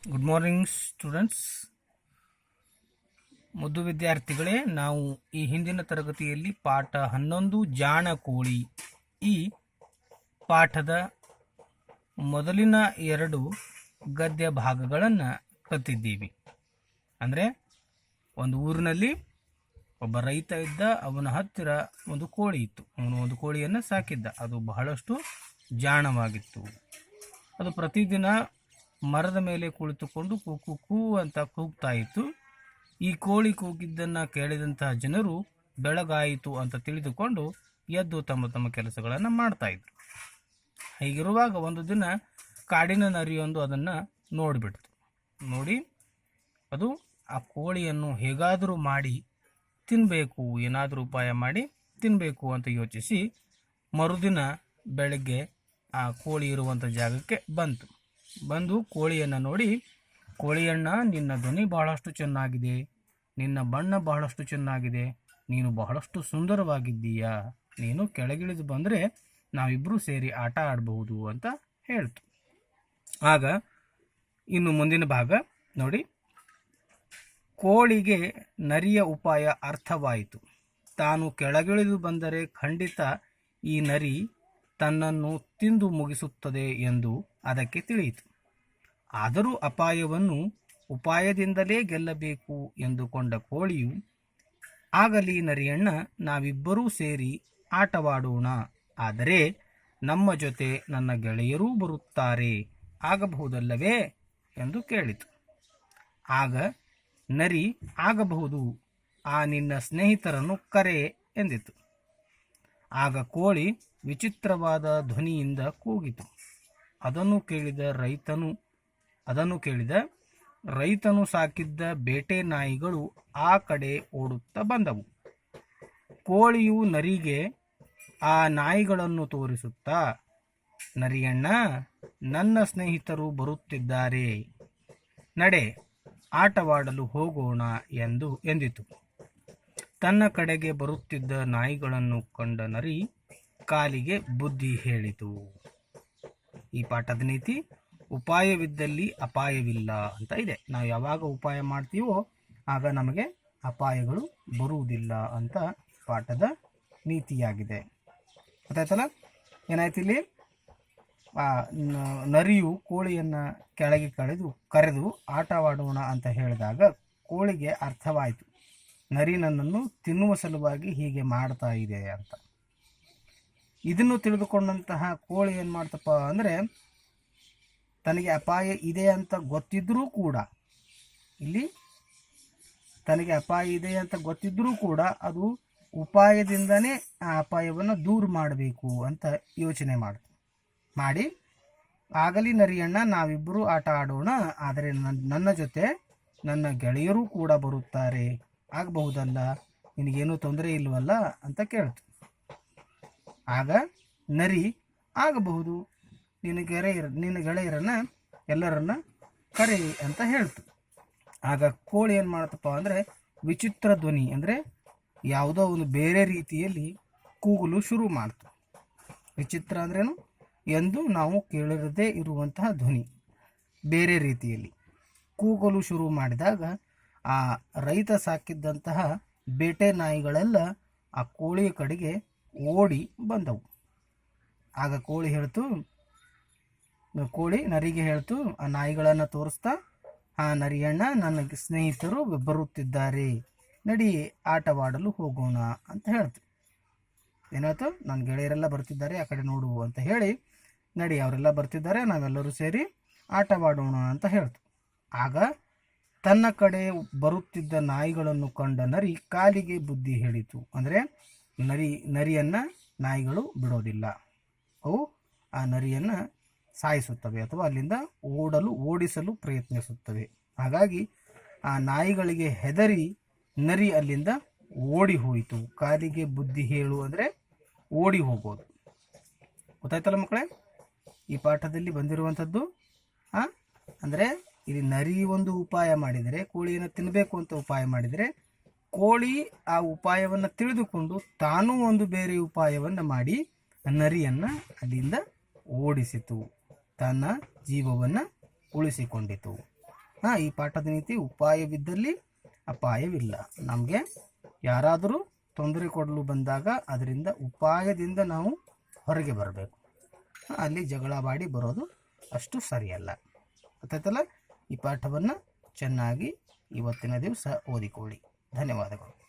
Good morning students. ಮುದ್ದು ವಿದ್ಯಾರ್ಥಿಗಳೇ, ನಾವು ಈ ಹಿಂದಿನ ತರಗತಿಯಲ್ಲಿ ಪಾಠ 11 ಜಾಣ ಕೋಳಿ ಈ ಪಾಠದ ಮೊದಲಿನ 2 ಗದ್ಯ ಭಾಗಗಳನ್ನು ಕಲಿತಿದ್ದೀವಿ. ಅಂದರೆ ಒಂದು ಊರಿನಲ್ಲಿ ಒಬ್ಬ ರೈತ ಇದ್ದ. ಅವನ ಹತ್ತಿರ ಒಂದು ಕೋಳಿ ಇತ್ತು. ಅವನು ಒಂದು ಕೋಳಿಯನ್ನು ಸಾಕಿದ್ದ. ಅದು ಬಹಳಷ್ಟು ಜಾಣವಾಗಿತ್ತು. ಅದು ಪ್ರತಿದಿನ ಮರದ ಮೇಲೆ ಕುಳಿತುಕೊಂಡು ಕೂಕು ಕೂ ಅಂತ ಕೂಗ್ತಾ ಇತ್ತು. ಈ ಕೋಳಿ ಕೂಗಿದ್ದನ್ನು ಕೇಳಿದಂತಹ ಜನರು ಬೆಳಗಾಯಿತು ಅಂತ ತಿಳಿದುಕೊಂಡು ಎದ್ದು ತಮ್ಮ ತಮ್ಮ ಕೆಲಸಗಳನ್ನು ಮಾಡ್ತಾ ಇದ್ರು. ಹೀಗಿರುವಾಗ ಒಂದು ದಿನ ಕಾಡಿನ ನರಿಯೊಂದು ಅದನ್ನು ನೋಡಿಬಿಡ್ತು. ನೋಡಿ ಅದು ಆ ಕೋಳಿಯನ್ನು ಹೇಗಾದರೂ ಮಾಡಿ ತಿನ್ನಬೇಕು, ಏನಾದರೂ ಉಪಾಯ ಮಾಡಿ ತಿನ್ನಬೇಕು ಅಂತ ಯೋಚಿಸಿ ಮರುದಿನ ಬೆಳಗ್ಗೆ ಆ ಕೋಳಿ ಇರುವಂಥ ಜಾಗಕ್ಕೆ ಬಂದು ಕೋಳಿಯನ್ನು ನೋಡಿ, ಕೋಳಿಯಣ್ಣ, ನಿನ್ನ ಧ್ವನಿ ಬಹಳಷ್ಟು ಚೆನ್ನಾಗಿದೆ, ನಿನ್ನ ಬಣ್ಣ ಬಹಳಷ್ಟು ಚೆನ್ನಾಗಿದೆ, ನೀನು ಬಹಳಷ್ಟು ಸುಂದರವಾಗಿದ್ದೀಯಾ, ನೀನು ಕೆಳಗಿಳಿದು ಬಂದರೆ ನಾವಿಬ್ಬರೂ ಸೇರಿ ಆಟ ಆಡಬಹುದು ಅಂತ ಹೇಳ್ತು. ಆಗ ಇನ್ನು ಮುಂದಿನ ಭಾಗ ನೋಡಿ. ಕೋಳಿಗೆ ನರಿಯ ಉಪಾಯ ಅರ್ಥವಾಯಿತು. ತಾನು ಕೆಳಗಿಳಿದು ಬಂದರೆ ಖಂಡಿತ ಈ ನರಿ ತನ್ನನ್ನು ತಿಂದು ಮುಗಿಸುತ್ತದೆ ಎಂದು ಅದಕ್ಕೆ ತಿಳಿಯಿತು. ಆದರೂ ಅಪಾಯವನ್ನು ಉಪಾಯದಿಂದಲೇ ಗೆಲ್ಲಬೇಕು ಎಂದುಕೊಂಡ ಕೋಳಿಯು, ಆಗಲಿ ನರಿಯಣ್ಣ, ನಾವಿಬ್ಬರೂ ಸೇರಿ ಆಟವಾಡೋಣ, ಆದರೆ ನಮ್ಮ ಜೊತೆ ನನ್ನ ಗೆಳೆಯರೂ ಬರುತ್ತಾರೆ, ಆಗಬಹುದಲ್ಲವೇ ಎಂದು ಕೇಳಿತು. ಆಗ ನರಿ, ಆಗಬಹುದು, ಆ ನಿನ್ನ ಸ್ನೇಹಿತರನ್ನು ಕರೆ ಎಂದಿತು. ಆಗ ಕೋಳಿ ವಿಚಿತ್ರವಾದ ಧ್ವನಿಯಿಂದ ಕೂಗಿತು. ಅದನ್ನು ಕೇಳಿದ ರೈತನು ಸಾಕಿದ್ದ ಬೇಟೆ ನಾಯಿಗಳು ಆ ಕಡೆ ಓಡುತ್ತಾ ಬಂದವು. ಕೋಳಿಯು ನರಿಗೆ ಆ ನಾಯಿಗಳನ್ನು ತೋರಿಸುತ್ತಾ, ನರಿಯಣ್ಣ, ನನ್ನ ಸ್ನೇಹಿತರು ಬರುತ್ತಿದ್ದಾರೆ, ನಡೆ, ಆಟವಾಡಲು ಹೋಗೋಣ ಎಂದಿತು. ತನ್ನ ಕಡೆಗೆ ಬರುತ್ತಿದ್ದ ನಾಯಿಗಳನ್ನು ಕಂಡ ನರಿ ಕಾಲಿಗೆ ಬುದ್ಧಿ ಹೇಳಿತು. ಈ ಪಾಠದ ನೀತಿ, ಉಪಾಯವಿದ್ದಲ್ಲಿ ಅಪಾಯವಿಲ್ಲ ಅಂತ ಇದೆ. ನಾವು ಯಾವಾಗ ಉಪಾಯ ಮಾಡ್ತೀವೋ ಆಗ ನಮಗೆ ಅಪಾಯಗಳು ಬರುವುದಿಲ್ಲ ಅಂತ ಪಾಠದ ನೀತಿಯಾಗಿದೆ. ಗೊತ್ತಾಯ್ತಲ್ಲ? ಏನಾಯ್ತು ಇಲ್ಲಿ? ನರಿಯು ಕೋಳಿಯನ್ನು ಕೆಳಗೆ ಕರೆದು ಆಟವಾಡೋಣ ಅಂತ ಹೇಳಿದಾಗ ಕೋಳಿಗೆ ಅರ್ಥವಾಯಿತು, ನರಿ ನನ್ನನ್ನು ತಿನ್ನುವ ಸಲುವಾಗಿ ಹೀಗೆ ಮಾಡ್ತಾ ಇದೆ ಅಂತ. ಇದನ್ನು ತಿಳಿದುಕೊಂಡಂತಹ ಕೋಳಿ ಏನು ಮಾಡ್ತಪ್ಪ ಅಂದರೆ, ತನಗೆ ಅಪಾಯ ಇದೆ ಅಂತ ಗೊತ್ತಿದ್ರೂ ಕೂಡ, ಇಲ್ಲಿ ತನಗೆ ಅಪಾಯ ಇದೆ ಅಂತ ಗೊತ್ತಿದ್ರೂ ಕೂಡ ಅದು ಉಪಾಯದಿಂದನೇ ಆ ಅಪಾಯವನ್ನು ದೂರ ಮಾಡಬೇಕು ಅಂತ ಯೋಚನೆ ಮಾಡಿ, ಆಗಲಿ ನರಿಯಣ್ಣ, ನಾವಿಬ್ಬರೂ ಆಟ ಆಡೋಣ, ಆದರೆ ನನ್ನ ಜೊತೆ ನನ್ನ ಗೆಳೆಯರೂ ಕೂಡ ಬರುತ್ತಾರೆ, ಆಗಬಹುದಲ್ಲ, ನಿನಗೇನೂ ತೊಂದರೆ ಇಲ್ವಲ್ಲ ಅಂತ ಕೇಳ್ತು. ಆಗ ನರಿ, ಆಗಬಹುದು, ನಿನ್ನ ಗೆಳೆಯರನ್ನ ಎಲ್ಲರನ್ನ ಕರೆ ಅಂತ ಹೇಳ್ತು. ಆಗ ಕೋಳಿ ಏನು ಮಾಡ್ತಪ್ಪ ಅಂದರೆ, ವಿಚಿತ್ರ ಧ್ವನಿ ಅಂದರೆ ಯಾವುದೋ ಒಂದು ಬೇರೆ ರೀತಿಯಲ್ಲಿ ಕೂಗಲು ಶುರು ಮಾಡ್ತು. ವಿಚಿತ್ರ ಅಂದ್ರೇನು ಎಂದು ನಾವು ಕೇಳಿರದೇ ಇರುವಂತಹ ಧ್ವನಿ, ಬೇರೆ ರೀತಿಯಲ್ಲಿ ಕೂಗಲು ಶುರು ಮಾಡಿದಾಗ ಆ ರೈತ ಸಾಕಿದ್ದಂತಹ ಬೇಟೆ ನಾಯಿಗಳೆಲ್ಲ ಆ ಕೋಳಿಯ ಕಡೆಗೆ ಓಡಿ ಬಂದವು. ಆಗ ಕೋಳಿ ನರಿಗೆ ಹೇಳ್ತು, ಆ ನಾಯಿಗಳನ್ನು ತೋರಿಸ್ತಾ, ನರಿಯಣ್ಣ, ನನ್ನ ಸ್ನೇಹಿತರು ಬರುತ್ತಿದ್ದಾರೆ, ನಡಿ, ಆಟವಾಡಲು ಹೋಗೋಣ ಅಂತ ಹೇಳ್ತು. ಏನಾಯ್ತು? ನನ್ನ ಗೆಳೆಯರೆಲ್ಲ ಬರ್ತಿದ್ದಾರೆ, ಆ ಕಡೆ ನೋಡು ಅಂತ ಹೇಳಿ, ನಡಿ, ಅವರೆಲ್ಲ ಬರ್ತಿದ್ದಾರೆ, ನಾವೆಲ್ಲರೂ ಸೇರಿ ಆಟವಾಡೋಣ ಅಂತ ಹೇಳ್ತು. ಆಗ ತನ್ನ ಕಡೆ ಬರುತ್ತಿದ್ದ ನಾಯಿಗಳನ್ನು ಕಂಡ ನರಿ ಕಾಲಿಗೆ ಬುದ್ಧಿ ಹೇಳಿತು. ಅಂದರೆ ನರಿಯನ್ನು ನಾಯಿಗಳು ಬಿಡೋದಿಲ್ಲ, ಅವು ಆ ನರಿಯನ್ನು ಸಾಯಿಸುತ್ತವೆ ಅಥವಾ ಅಲ್ಲಿಂದ ಓಡಿಸಲು ಪ್ರಯತ್ನಿಸುತ್ತವೆ. ಹಾಗಾಗಿ ಆ ನಾಯಿಗಳಿಗೆ ಹೆದರಿ ನರಿ ಅಲ್ಲಿಂದ ಓಡಿ ಹೋಯಿತು. ಕಾಲಿಗೆ ಬುದ್ಧಿ ಹೇಳು ಅಂದರೆ ಓಡಿ ಹೋಗೋದು. ಗೊತ್ತಾಯ್ತಲ್ಲ ಮಕ್ಕಳೇ? ಈ ಪಾಠದಲ್ಲಿ ಬಂದಿರುವಂಥದ್ದು ಅಂದರೆ ಇಲ್ಲಿ ನರಿ ಒಂದು ಉಪಾಯ ಮಾಡಿದರೆ, ಕೋಳಿಯನ್ನು ತಿನ್ನಬೇಕು ಅಂತ ಉಪಾಯ ಮಾಡಿದರೆ, ಕೋಳಿ ಆ ಉಪಾಯವನ್ನು ತಿಳಿದುಕೊಂಡು ತಾನೂ ಒಂದು ಬೇರೆ ಉಪಾಯವನ್ನು ಮಾಡಿ ನರಿಯನ್ನು ಅಲ್ಲಿಂದ ಓಡಿಸಿತು, ತನ್ನ ಜೀವವನ್ನು ಉಳಿಸಿಕೊಂಡಿತು. ಈ ಪಾಠದ ನೀತಿ ಉಪಾಯವಿದ್ದಲ್ಲಿ ಅಪಾಯವಿಲ್ಲ. ನಮಗೆ ಯಾರಾದರೂ ತೊಂದರೆ ಕೊಡಲು ಬಂದಾಗ ಅದರಿಂದ ಉಪಾಯದಿಂದ ನಾವು ಹೊರಗೆ ಬರಬೇಕು. ಅಲ್ಲಿ ಜಗಳ ಮಾಡಿ ಬರೋದು ಅಷ್ಟು ಸರಿಯಲ್ಲ. ಗೊತ್ತಾಯ್ತಲ್ಲ? ಈ ಪಾಠವನ್ನು ಚೆನ್ನಾಗಿ ಇವತ್ತಿನ ದಿವಸ ಓದಿಕೊಳ್ಳಿ. ಧನ್ಯವಾದಗಳು.